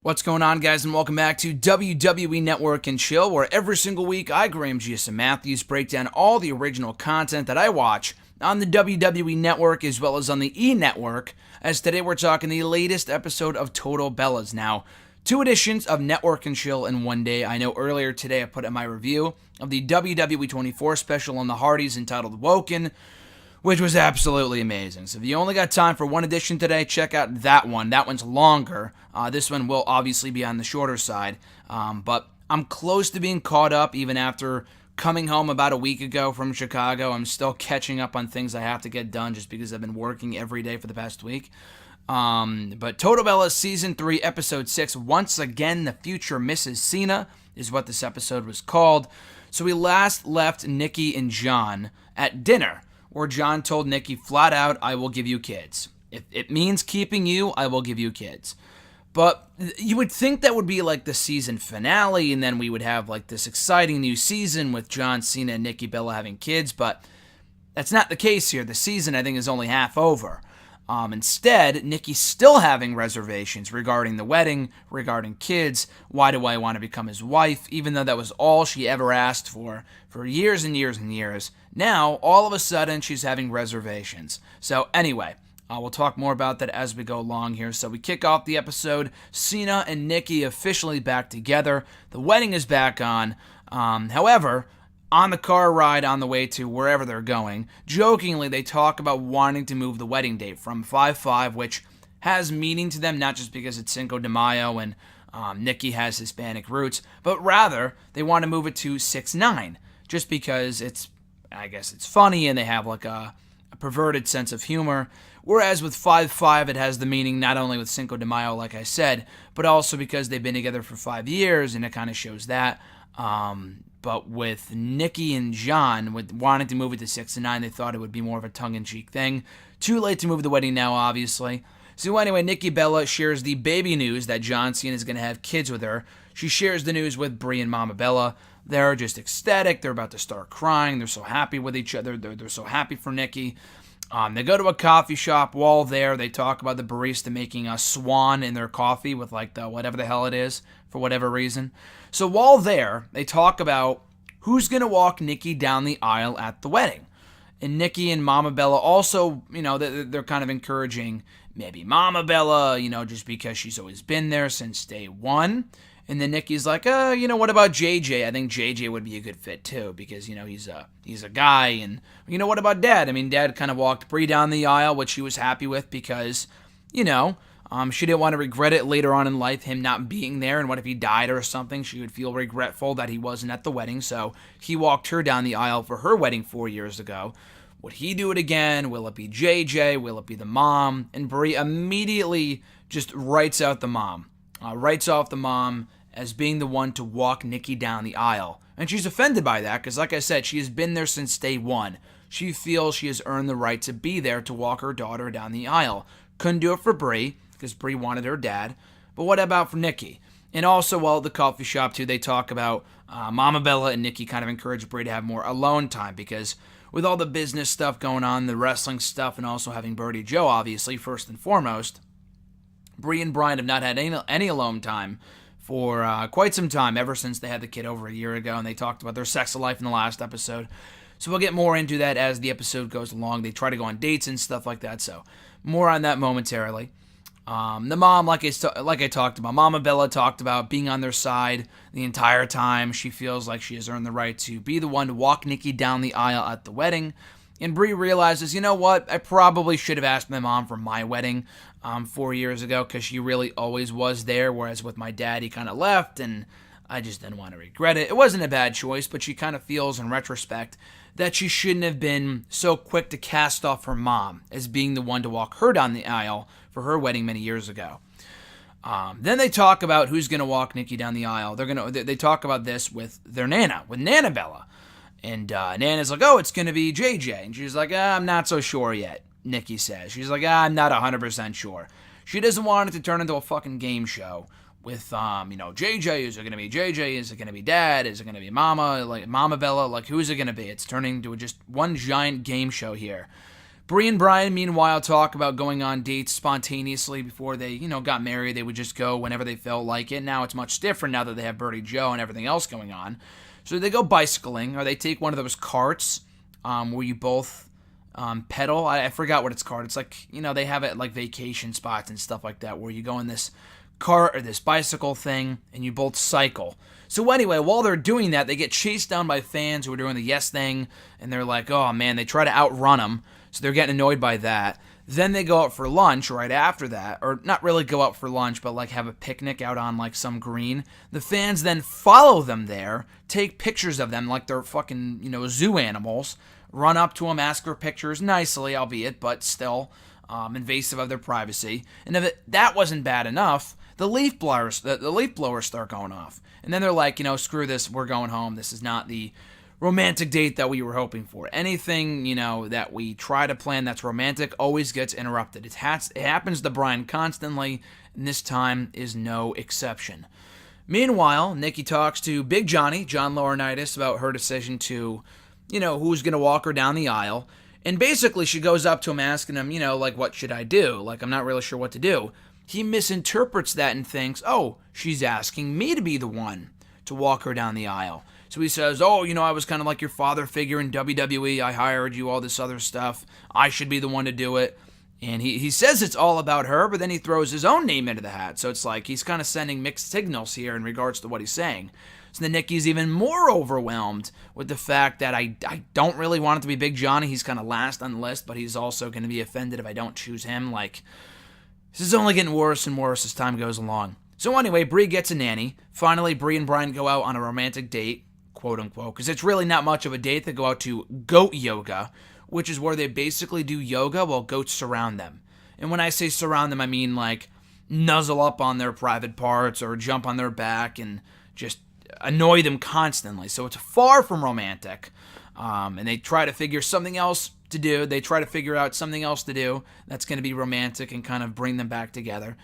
What's going on, guys, and welcome back to WWE Network and Chill, where every single week I, Graham G.S. Matthews, break down all the original content that I watch on the WWE Network as well as on the E! Network, as today we're talking the latest episode of Total Bellas. Now, 2 editions of Network and Chill in one day. I know earlier today I put in my review of the WWE 24 special on the Hardys entitled Woken, which was absolutely amazing. So if you only got time for one edition today, check out that one. That one's longer. This one will obviously be on the shorter side. But I'm close to being caught up even after coming home about a week ago from Chicago. I'm still catching up on things I have to get done just because I've been working every day for the past week. But Total Bellas Season 3, Episode 6, Once Again, the Future Mrs. Cena is what this episode was called. So we last left Nikki and John at dinner, where John told Nikki flat out, I will give you kids. If it means keeping you, I will give you kids. But you would think that would be like the season finale, and then we would have like this exciting new season with John Cena and Nikki Bella having kids, but that's not the case here. The season, I think, is only half over. Instead, Nikki's still having reservations regarding the wedding, regarding kids. Why do I want to become his wife? Even though that was all she ever asked for years and years and years. Now, all of a sudden, she's having reservations. So anyway, we'll talk more about that as we go along here. So we kick off the episode. Cena and Nikki officially back together. The wedding is back on. However, on the car ride on the way to wherever they're going, jokingly they talk about wanting to move the wedding date from 5/5, which has meaning to them, not just because it's Cinco de Mayo and Nikki has Hispanic roots, but rather they want to move it to 6/9, just because I guess it's funny and they have like a perverted sense of humor. Whereas with 5/5, it has the meaning not only with Cinco de Mayo, like I said, but also because they've been together for 5 years, and it kind of shows that. But with Nikki and John, with wanting to move it to 6/9, they thought it would be more of a tongue-in-cheek thing. Too late to move the wedding now, obviously. So anyway, Nikki Bella shares the baby news that John Cena is going to have kids with her. She shares the news with Brie and Mama Bella. They're just ecstatic. They're about to start crying. They're so happy with each other. They're so happy for Nikki. They go to a coffee shop. While there, they talk about the barista making a swan in their coffee with like the whatever the hell it is for whatever reason. So while there, they talk about who's going to walk Nikki down the aisle at the wedding. And Nikki and Mama Bella also, they're kind of encouraging maybe Mama Bella, just because she's always been there since day one. And then Nikki's like, what about JJ? I think JJ would be a good fit too, because, he's a guy. And, what about Dad? I mean, Dad kind of walked Brie down the aisle, which she was happy with because, she didn't want to regret it later on in life, him not being there. And what if he died or something? She would feel regretful that he wasn't at the wedding. So he walked her down the aisle for her wedding 4 years ago. Would he do it again? Will it be JJ? Will it be the mom? And Brie immediately just writes out the mom. Writes off the mom as being the one to walk Nikki down the aisle. And she's offended by that because, like I said, she has been there since day one. She feels she has earned the right to be there to walk her daughter down the aisle. Couldn't do it for Brie because Brie wanted her dad. But what about for Nikki? And also, while at the coffee shop, too, they talk about Mama Bella and Nikki kind of encourage Brie to have more alone time because with all the business stuff going on, the wrestling stuff, and also having Birdie Joe, obviously, first and foremost, Brie and Brian have not had any alone time for quite some time, ever since they had the kid over a year ago, and they talked about their sex life in the last episode. So we'll get more into that as the episode goes along. They try to go on dates and stuff like that, so more on that momentarily. The mom, like I talked about, Mama Bella talked about being on their side the entire time. She feels like she has earned the right to be the one to walk Nikki down the aisle at the wedding. And Brie realizes, you know what, I probably should have asked my mom for my wedding 4 years ago because she really always was there, whereas with my dad, he kind of left, and I just didn't want to regret it. It wasn't a bad choice, but she kind of feels in retrospect that she shouldn't have been so quick to cast off her mom as being the one to walk her down the aisle for her wedding many years ago. Then they talk about who's going to walk Nikki down the aisle. They talk about this with their Nana, with Nana Bella. And Nana's like, oh, it's going to be JJ. And she's like, I'm not so sure yet, Nikki says. She's like, I'm not 100% sure. She doesn't want it to turn into a fucking game show with, JJ. Is it going to be JJ? Is it going to be Dad? Is it going to be Mama? Like, Mama Bella? Like, who is it going to be? It's turning into just one giant game show here. Bree and Brian, meanwhile, talk about going on dates spontaneously. Before they, got married, they would just go whenever they felt like it. Now it's much different now that they have Birdie Joe and everything else going on. So they go bicycling, or they take one of those carts where you both pedal. I forgot what it's called. It's like, they have it at like vacation spots and stuff like that, where you go in this cart or this bicycle thing and you both cycle. So anyway, while they're doing that, they get chased down by fans who are doing the yes thing, and they're like, oh man, they try to outrun them. So they're getting annoyed by that. Then they go out for lunch right after that, or not really go out for lunch, but like have a picnic out on like some green. The fans then follow them there, take pictures of them like they're fucking, zoo animals, run up to them, ask for pictures nicely, albeit, but still invasive of their privacy. And if that wasn't bad enough, the leaf blowers start going off. And then they're like, screw this, we're going home. This is not the romantic date that we were hoping for. Anything, that we try to plan that's romantic always gets interrupted. It happens to Brian constantly, and this time is no exception. Meanwhile, Nikki talks to Big Johnny, John Laurinaitis, about her decision to, who's going to walk her down the aisle. And basically, she goes up to him asking him, like, what should I do? Like, I'm not really sure what to do. He misinterprets that and thinks, oh, she's asking me to be the one to walk her down the aisle. So he says, oh, I was kind of like your father figure in WWE. I hired you, all this other stuff. I should be the one to do it. And he says it's all about her, but then he throws his own name into the hat. So it's like he's kind of sending mixed signals here in regards to what he's saying. So then Nikki's even more overwhelmed with the fact that I don't really want it to be Big Johnny. He's kind of last on the list, but he's also going to be offended if I don't choose him. Like, this is only getting worse and worse as time goes along. So anyway, Bree gets a nanny. Finally, Bree and Brian go out on a romantic date, quote unquote, because it's really not much of a date. They go out to goat yoga, which is where they basically do yoga while goats surround them. And when I say surround them, I mean like nuzzle up on their private parts or jump on their back and just annoy them constantly. So it's far from romantic. And they try to figure something else to do. They try to figure out something else to do that's going to be romantic and kind of bring them back together.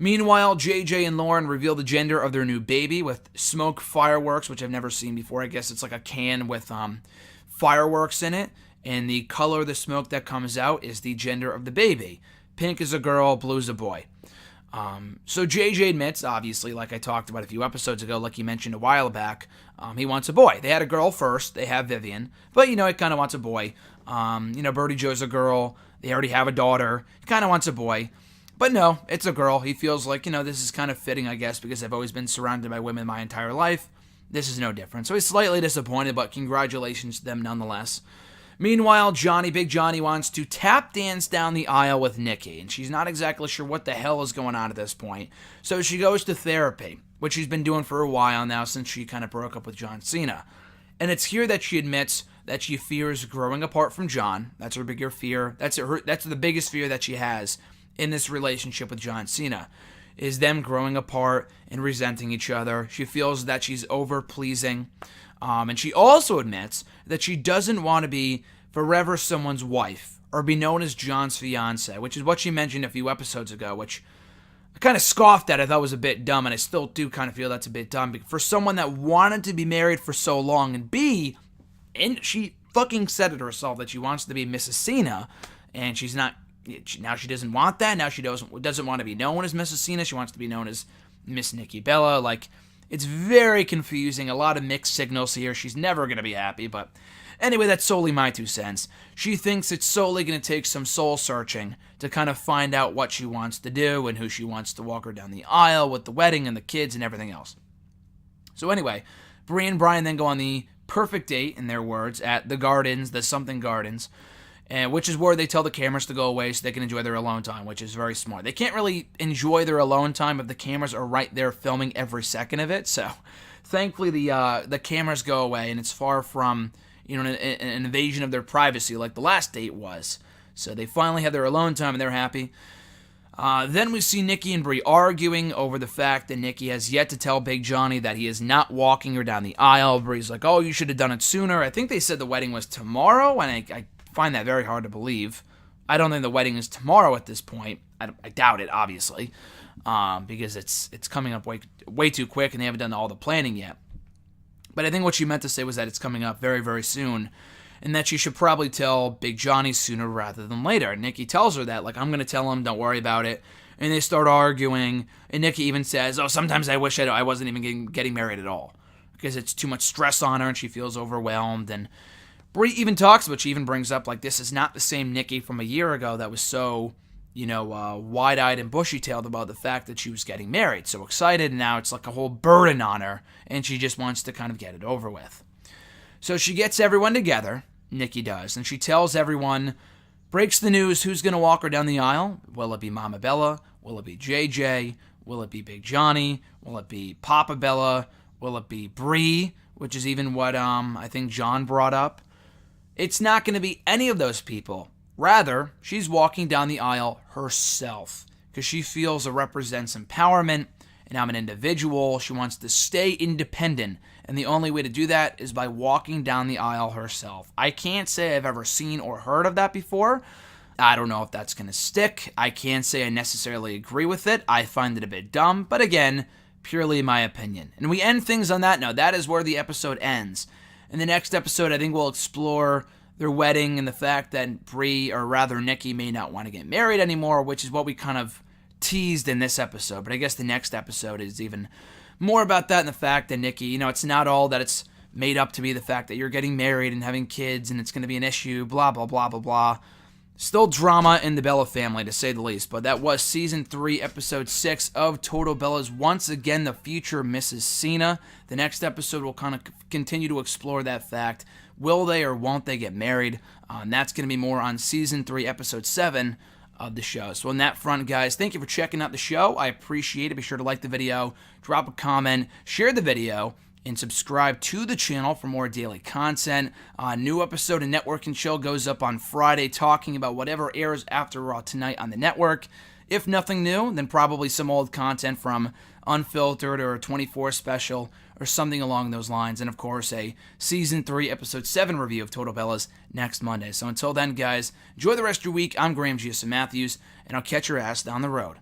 Meanwhile, JJ and Lauren reveal the gender of their new baby with smoke fireworks, which I've never seen before. I guess it's like a can with fireworks in it, and the color of the smoke that comes out is the gender of the baby. Pink is a girl, blue is a boy. So JJ admits, obviously, like I talked about a few episodes ago, like you mentioned a while back, he wants a boy. They had a girl first. They have Vivian. But, he kind of wants a boy. Birdie Joe's a girl. They already have a daughter. He kind of wants a boy. But no, it's a girl. He feels like, this is kind of fitting, I guess, because I've always been surrounded by women my entire life. This is no different. So he's slightly disappointed, but congratulations to them nonetheless. Meanwhile, Big Johnny wants to tap dance down the aisle with Nikki, and she's not exactly sure what the hell is going on at this point. So she goes to therapy, which she's been doing for a while now since she kind of broke up with John Cena. And it's here that she admits that she fears growing apart from John. That's her bigger fear. That's the biggest fear that she has in this relationship with John Cena, is them growing apart and resenting each other. She feels that she's over-pleasing. And she also admits that she doesn't want to be forever someone's wife or be known as John's fiance, which is what she mentioned a few episodes ago, which I kind of scoffed at. I thought was a bit dumb, and I still do kind of feel that's a bit dumb. For someone that wanted to be married for so long, and she fucking said it herself that she wants to be Mrs. Cena, and she's not. Now she doesn't want that. Now she doesn't want to be known as Mrs. Cena. She wants to be known as Miss Nikki Bella. Like, it's very confusing. A lot of mixed signals here. She's never going to be happy. But anyway, that's solely my 2 cents. She thinks it's solely going to take some soul searching to kind of find out what she wants to do and who she wants to walk her down the aisle with the wedding and the kids and everything else. So anyway, Bree and Brian then go on the perfect date, in their words, at the Gardens, the something Gardens, which is where they tell the cameras to go away so they can enjoy their alone time, which is very smart. They can't really enjoy their alone time if the cameras are right there filming every second of it. So thankfully the cameras go away, and it's far from an invasion of their privacy like the last date was. So they finally have their alone time, and they're happy. Then we see Nikki and Bree arguing over the fact that Nikki has yet to tell Big Johnny that he is not walking her down the aisle. Bree's like, oh, you should have done it sooner. I think they said the wedding was tomorrow, and I find that very hard to believe. I don't think the wedding is tomorrow at this point. I doubt it, obviously, because it's coming up way too quick, and they haven't done all the planning yet. But I think what she meant to say was that it's coming up very, very soon. and that she should probably tell Big Johnny sooner rather than later. And Nikki tells her that, like, I'm going to tell him, don't worry about it. And they start arguing, and Nikki even says, oh, sometimes I wish I wasn't even getting married at all, because it's too much stress on her and she feels overwhelmed. And Brie even talks about, she even brings up, like, this is not the same Nikki from a year ago that was so, wide-eyed and bushy-tailed about the fact that she was getting married. So excited, and now it's like a whole burden on her, and she just wants to kind of get it over with. So she gets everyone together, Nikki does, and she tells everyone, breaks the news, who's going to walk her down the aisle. Will it be Mama Bella? Will it be JJ? Will it be Big Johnny? Will it be Papa Bella? Will it be Brie? Which is even what I think John brought up. It's not going to be any of those people. Rather, she's walking down the aisle herself because she feels it represents empowerment, and I'm an individual. She wants to stay independent, and the only way to do that is by walking down the aisle herself. I can't say I've ever seen or heard of that before. I don't know if that's going to stick. I can't say I necessarily agree with it. I find it a bit dumb, but again, purely my opinion. And we end things on that note. That is where the episode ends. In the next episode, I think we'll explore their wedding and the fact that Brie, or rather Nikki, may not want to get married anymore, which is what we kind of teased in this episode. But I guess the next episode is even more about that, and the fact that Nikki, it's not all that it's made up to be, the fact that you're getting married and having kids and it's going to be an issue, blah, blah, blah, blah, blah. Still drama in the Bella family, to say the least. But that was Season 3, Episode 6 of Total Bellas. Once again, the future Mrs. Cena. The next episode will kind of continue to explore that fact. Will they or won't they get married? And that's going to be more on Season 3, Episode 7 of the show. So on that front, guys, thank you for checking out the show. I appreciate it. Be sure to like the video, drop a comment, share the video, and subscribe to the channel for more daily content. A new episode of Network and Chill goes up on Friday, talking about whatever airs after Raw tonight on the network. If nothing new, then probably some old content from Unfiltered or a 24 special or something along those lines. And of course, a Season 3, Episode 7 review of Total Bellas next Monday. So until then, guys, enjoy the rest of your week. I'm Graham G.S. Matthews, and I'll catch your ass down the road.